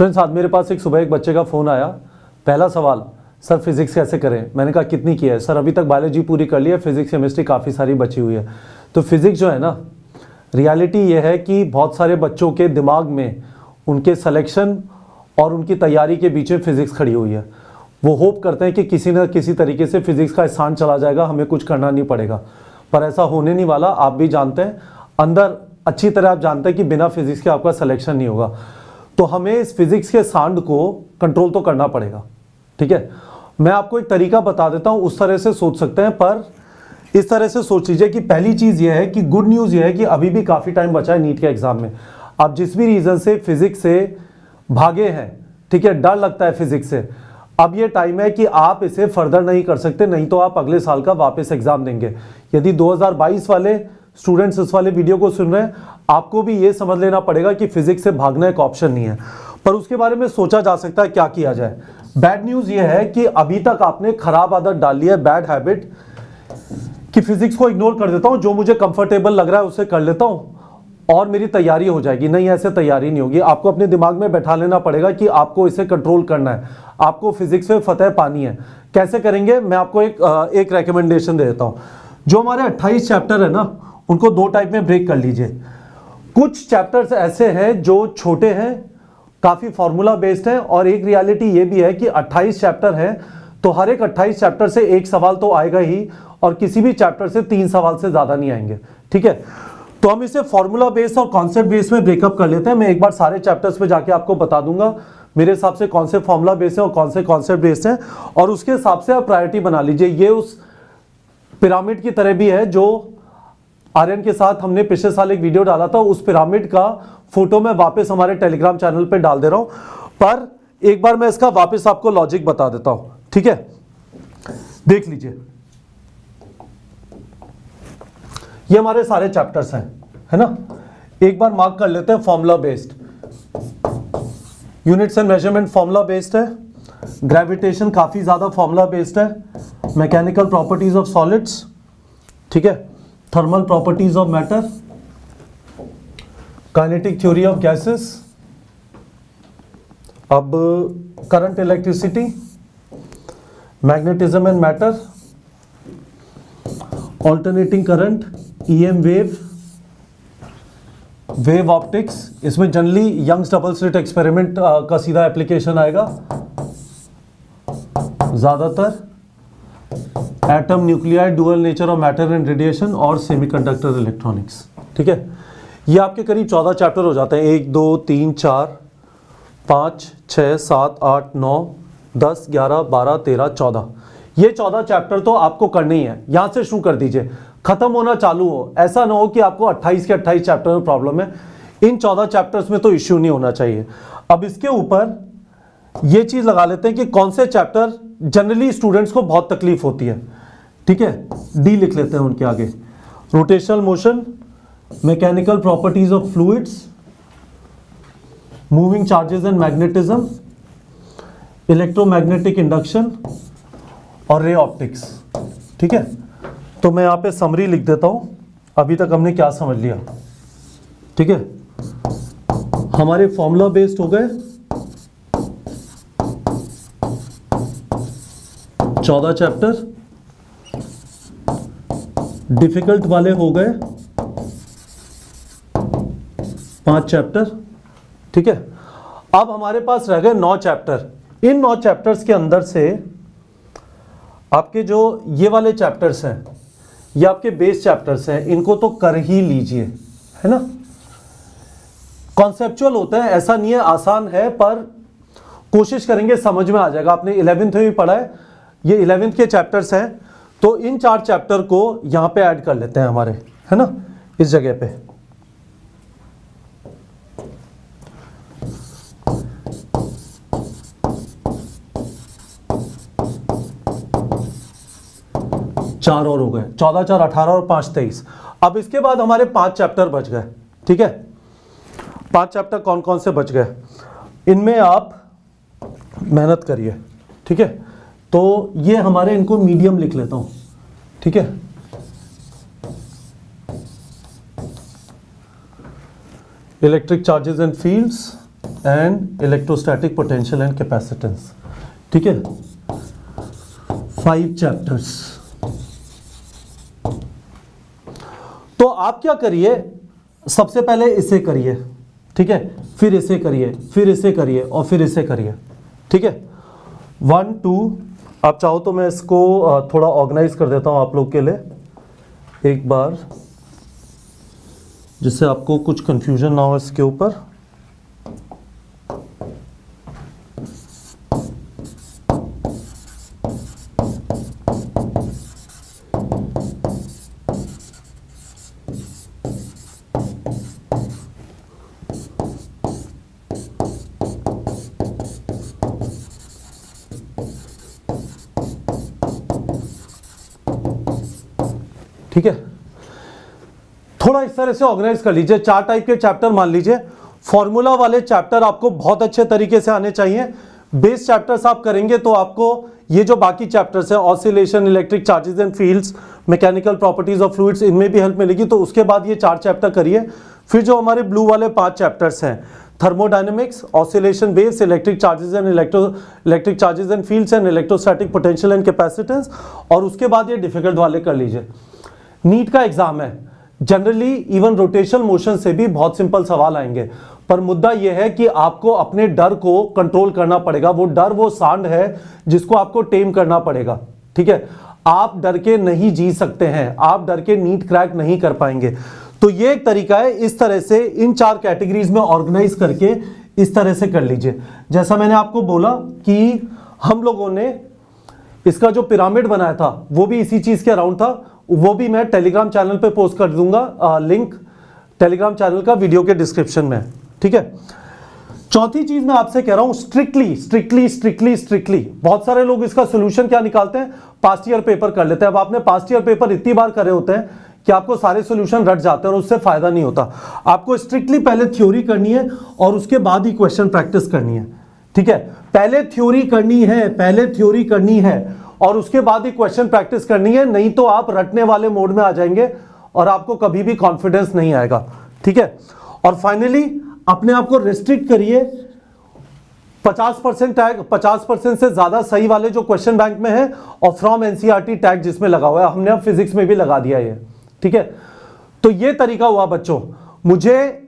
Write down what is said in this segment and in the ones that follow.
Students, आज मेरे पास सुबह एक बच्चे का फ़ोन आया। पहला सवाल, सर फिजिक्स कैसे करें। मैंने कहा कितनी की है। सर अभी तक बायोलॉजी पूरी कर ली है, फिजिक्स केमिस्ट्री काफ़ी सारी बची हुई है। तो फिजिक्स जो है ना, रियलिटी ये है कि बहुत सारे बच्चों के दिमाग में उनके सिलेक्शन और उनकी तैयारी के बीच में फिजिक्स खड़ी हुई है। वो होप करते हैं कि किसी न किसी तरीके से फिजिक्स का स्थान चला जाएगा, हमें कुछ करना नहीं पड़ेगा, पर ऐसा होने नहीं वाला। आप भी जानते हैं, अंदर अच्छी तरह आप जानते हैं कि बिना फिजिक्स के आपका सिलेक्शन नहीं होगा। तो हमें इस फिजिक्स के सांड को कंट्रोल तो करना पड़ेगा, ठीक है। मैं आपको एक तरीका बता देता हूं, उस तरह से सोच सकते हैं, पर इस तरह से सोच लीजिए कि पहली चीज़ यह है कि गुड न्यूज़ यह है कि अभी भी काफ़ी टाइम बचा है नीट के एग्ज़ाम में। आप जिस भी रीज़न से फिजिक्स से भागे हैं, ठीक है, डर लगता है फिजिक्स से, अब ये टाइम है कि आप इसे फर्दर नहीं कर सकते, नहीं तो आप अगले साल का वापस एग्ज़ाम देंगे। यदि 2022 वाले स्टूडेंट्स इस वाले वीडियो को सुन रहे हैं, आपको भी ये समझ लेना पड़ेगा कि फिजिक्स से भागना एक ऑप्शन नहीं है, पर उसके बारे में सोचा जा सकता है क्या किया जाए। बैड न्यूज़ ये है कि अभी तक आपने खराब आदत डाल ली है, बैड हैबिट, कि फिजिक्स को इग्नोर कर देता हूं, जो मुझे कंफर्टेबल लग रहा है उसे कर लेता हूं और मेरी तैयारी हो जाएगी। नहीं, ऐसे तैयारी नहीं होगी। आपको अपने दिमाग में बैठा लेना पड़ेगा कि आपको इसे कंट्रोल करना है, आपको फिजिक्स में फतेह पानी है। कैसे करेंगे, मैं आपको एक रेकमेंडेशन दे देता हूं। जो हमारे 28 चैप्टर है ना, उनको दो टाइप में ब्रेक कर लीजिए। कुछ चैप्टर्स ऐसे हैं जो छोटे हैं, काफी फॉर्मूला बेस्ड हैं, और एक रियलिटी ये भी है कि 28 चैप्टर हैं तो हर एक 28 चैप्टर से एक सवाल तो आएगा ही, और किसी भी चैप्टर से 3 सवाल से ज्यादा नहीं आएंगे, ठीक है। तो हम इसे फॉर्मूला बेस्ड और कॉन्सेप्ट बेस्ड में ब्रेकअप कर लेते हैं। मैं एक बार सारे चैप्टर्स पे जाके आपको बता दूंगा मेरे हिसाब से कौन से फॉर्मूला बेस्ड हैं और कौन से कॉन्सेप्ट बेस्ड हैं, और उसके हिसाब से आप प्रायोरिटी बना लीजिए। ये उस पिरामिड की तरह भी है जो आर्यन के साथ हमने पिछले साल एक वीडियो डाला था, उस पिरामिड का फोटो मैं वापस हमारे टेलीग्राम चैनल पे डाल दे रहा हूं, पर एक बार मैं इसका वापस आपको लॉजिक बता देता हूं, ठीक है। देख लीजिए, ये हमारे सारे चैप्टर्स हैं, है ना। एक बार मार्क कर लेते हैं। Formula based, units and measurement formula based है। ग्रेविटेशन काफी ज्यादा फॉर्मूला बेस्ड है। मैकेनिकल प्रॉपर्टीज ऑफ सॉलिड्स, ठीक है। Thermal properties of matter, kinetic theory of gases, अब current electricity, magnetism and matter, alternating current, EM wave, wave optics. इसमें generally Young's double slit experiment का सीधा application आएगा ज्यादातर। Atom, nuclei, dual nature of matter and radiation, और semiconductor electronics, ठीक है। ये आपके करीब 14 चैप्टर हो जाते हैं। 1 2 3 4 5 6 7 8 9 10 11 12 13 14। ये 14 चैप्टर तो आपको करने ही है। यहां से शुरू कर दीजिए, खत्म होना चालू हो। ऐसा ना हो कि आपको 28 के 28 चैप्टर में प्रॉब्लम है। इन 14 चैप्टर्स में तो इश्यू नहीं होना चाहिए। अब इसके ऊपर ये चीज लगा लेते हैं कि कौन से चैप्टर जनरली स्टूडेंट्स को बहुत तकलीफ होती है, ठीक है। डी लिख लेते हैं उनके आगे। Rotational motion, mechanical properties of fluids, moving charges and magnetism, electromagnetic induction, और रे ऑप्टिक्स, ठीक है। तो मैं यहां पे समरी लिख देता हूं, अभी तक हमने क्या समझ लिया, ठीक है। हमारे फॉर्मूला बेस्ड हो गए 14 चैप्टर, डिफिकल्ट वाले हो गए 5 चैप्टर, ठीक है। अब हमारे पास रह गए 9 चैप्टर। इन 9 चैप्टर्स के अंदर से आपके जो ये वाले चैप्टर्स हैं, ये आपके बेस चैप्टर्स हैं, इनको तो कर ही लीजिए, है ना। कॉन्सेप्चुअल होता है, ऐसा नहीं है, आसान है, पर कोशिश करेंगे समझ में आ जाएगा। आपने 11th में भी पढ़ा है, ये 11th के चैप्टर्स हैं, तो इन 4 चैप्टर को यहां पे ऐड कर लेते हैं हमारे, है ना, इस जगह पे। चार और हो गए, 14 4 18 और 5 23। अब इसके बाद हमारे 5 चैप्टर बच गए, ठीक है। 5 चैप्टर कौन कौन से बच गए, इनमें आप मेहनत करिए, ठीक है। तो ये हमारे, इनको मीडियम लिख लेता हूं, ठीक है। Electric charges and fields, and electrostatic potential and capacitance. ठीक है, 5 चैप्टर्स। तो आप क्या करिए, सबसे पहले इसे करिए, ठीक है, फिर इसे करिए, फिर इसे करिए और फिर इसे करिए। ठीक है, 1 2। आप चाहो तो मैं इसको थोड़ा ऑर्गेनाइज कर देता हूं आप लोग के लिए एक बार, जिससे आपको कुछ कंफ्यूजन ना हो इसके ऊपर। ठीक है, थोड़ा इस तरह से ऑर्गेनाइज कर लीजिए। 4 टाइप के चैप्टर मान लीजिए। फॉर्मूला वाले चैप्टर आपको बहुत अच्छे तरीके से आने चाहिए। बेस चैप्टर्स आप करेंगे तो आपको ये जो बाकी चैप्टर्स है, oscillation, electric charges and fields, mechanical properties of fluids, इनमें भी हेल्प मिलेगी। तो उसके बाद ये 4 चैप्टर करिए। फिर जो हमारे ब्लू वाले 5 चैप्टर्स हैं, thermodynamics, oscillation waves, electric charges and fields and electrostatic potential and capacitance, और उसके बाद ये डिफिकल्ट वाले कर लीजिए। नीट का एग्जाम है, जनरली इवन रोटेशनल मोशन से भी बहुत सिंपल सवाल आएंगे, पर मुद्दा यह है कि आपको अपने डर को कंट्रोल करना पड़ेगा। वो डर वो सांड है जिसको आपको टेम करना पड़ेगा। ठीक है, आप डर के नहीं जी सकते हैं, आप डर के नीट क्रैक नहीं कर पाएंगे। तो ये एक तरीका है, इस तरह से इन 4 कैटेगरीज में ऑर्गेनाइज करके इस तरह से कर लीजिए। जैसा मैंने आपको बोला कि हम लोगों ने इसका जो पिरामिड बनाया था वो भी इसी चीज के अराउंड था। वो भी मैं टेलीग्राम चैनल पे पोस्ट कर दूंगा, लिंक टेलीग्राम चैनल का वीडियो के डिस्क्रिप्शन में। ठीक है, चौथी चीज मैं आपसे कह रहा हूं, स्ट्रिक्टली। बहुत सारे लोग इसका सोल्यूशन क्या निकालते हैं, पास्ट ईयर पेपर कर लेते हैं। अब आपने पास्ट ईयर पेपर इतनी बार करे होते हैं कि आपको सारे सोल्यूशन रट जाते हैं और उससे फायदा नहीं होता। आपको स्ट्रिक्टली पहले थ्योरी करनी है और उसके बाद ही क्वेश्चन प्रैक्टिस करनी है। ठीक है, पहले थ्योरी करनी है और उसके बाद ही क्वेश्चन प्रैक्टिस करनी है, नहीं तो आप रटने वाले मोड में आ जाएंगे और आपको कभी भी कॉन्फिडेंस नहीं आएगा। ठीक है, और फाइनली अपने आप को रिस्ट्रिक्ट करिए। 50% टैग, 50% से ज्यादा सही वाले जो क्वेश्चन बैंक में है, और फ्रॉम एनसीईआरटी टैग जिसमें लगा हुआ है, हमने अब फिजिक्स में भी लगा दिया है। ठीक है, तो ये तरीका हुआ बच्चों। मुझे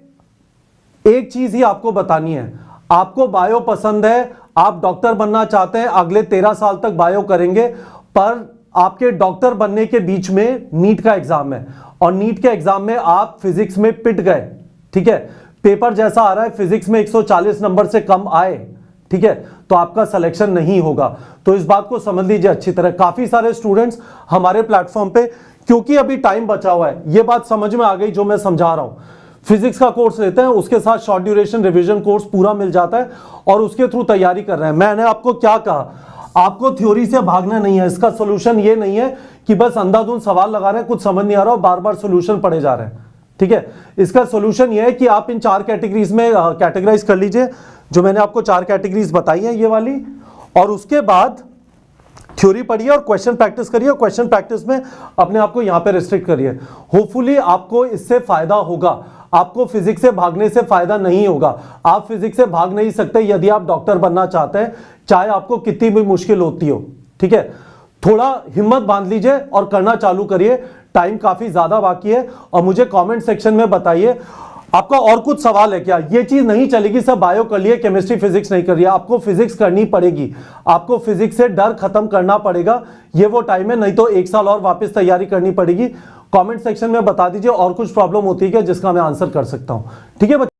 एक चीज ही आपको बतानी है, आपको बायो पसंद है, आप डॉक्टर बनना चाहते हैं, अगले 13 साल तक बायो करेंगे, पर आपके डॉक्टर बनने के बीच में नीट का एग्जाम है और नीट के एग्जाम में आप फिजिक्स में पिट गए। ठीक है, पेपर जैसा आ रहा है, फिजिक्स में 140 नंबर से कम आए, ठीक है, तो आपका सिलेक्शन नहीं होगा। तो इस बात को समझ लीजिए अच्छी तरह। काफी सारे स्टूडेंट्स हमारे प्लेटफॉर्म पे, क्योंकि अभी टाइम बचा हुआ है, ये बात समझ में आ गई जो मैं समझा रहा हूं, फिजिक्स का कोर्स लेते हैं, उसके साथ शॉर्ट ड्यूरेशन रिवीजन कोर्स पूरा मिल जाता है और उसके थ्रू तैयारी कर रहे हैं। मैंने आपको क्या कहा, आपको थ्योरी से भागना नहीं है। इसका सोल्यूशन ये नहीं है कि बस अंधाधुंध सवाल लगा रहे हैं, कुछ समझ नहीं आ रहा और बार बार सोल्यूशन पढ़े जा रहे हैं। ठीक है, इसका सोल्यूशन ये है कि आप इन 4 कैटेगरीज में कैटेगराइज कर लीजिए, जो मैंने आपको 4 कैटेगरीज बताई है ये वाली, और उसके बाद थ्योरी पढ़िए और क्वेश्चन प्रैक्टिस करिए, और क्वेश्चन प्रैक्टिस में अपने आप को यहां पे रिस्ट्रिक्ट करिए। होपफुली आपको इससे फायदा होगा। आपको फिजिक्स से भागने से फायदा नहीं होगा। आप फिजिक्स से भाग नहीं सकते यदि आप डॉक्टर बनना चाहते हैं, चाहे आपको कितनी भी मुश्किल होती हो। ठीक है, थोड़ा हिम्मत बांध लीजिए और करना चालू करिए। टाइम काफी ज्यादा बाकी है, और मुझे कमेंट सेक्शन में बताइए आपका और कुछ सवाल है क्या। ये चीज नहीं चलेगी सब बायो कर लिए, केमिस्ट्री फिजिक्स नहीं कर रही है, आपको फिजिक्स करनी पड़ेगी। आपको फिजिक्स से डर खत्म करना पड़ेगा। ये वो टाइम है, नहीं तो 1 साल और वापस तैयारी करनी पड़ेगी। कमेंट सेक्शन में बता दीजिए और कुछ प्रॉब्लम होती है क्या जिसका मैं आंसर कर सकता हूं। ठीक है।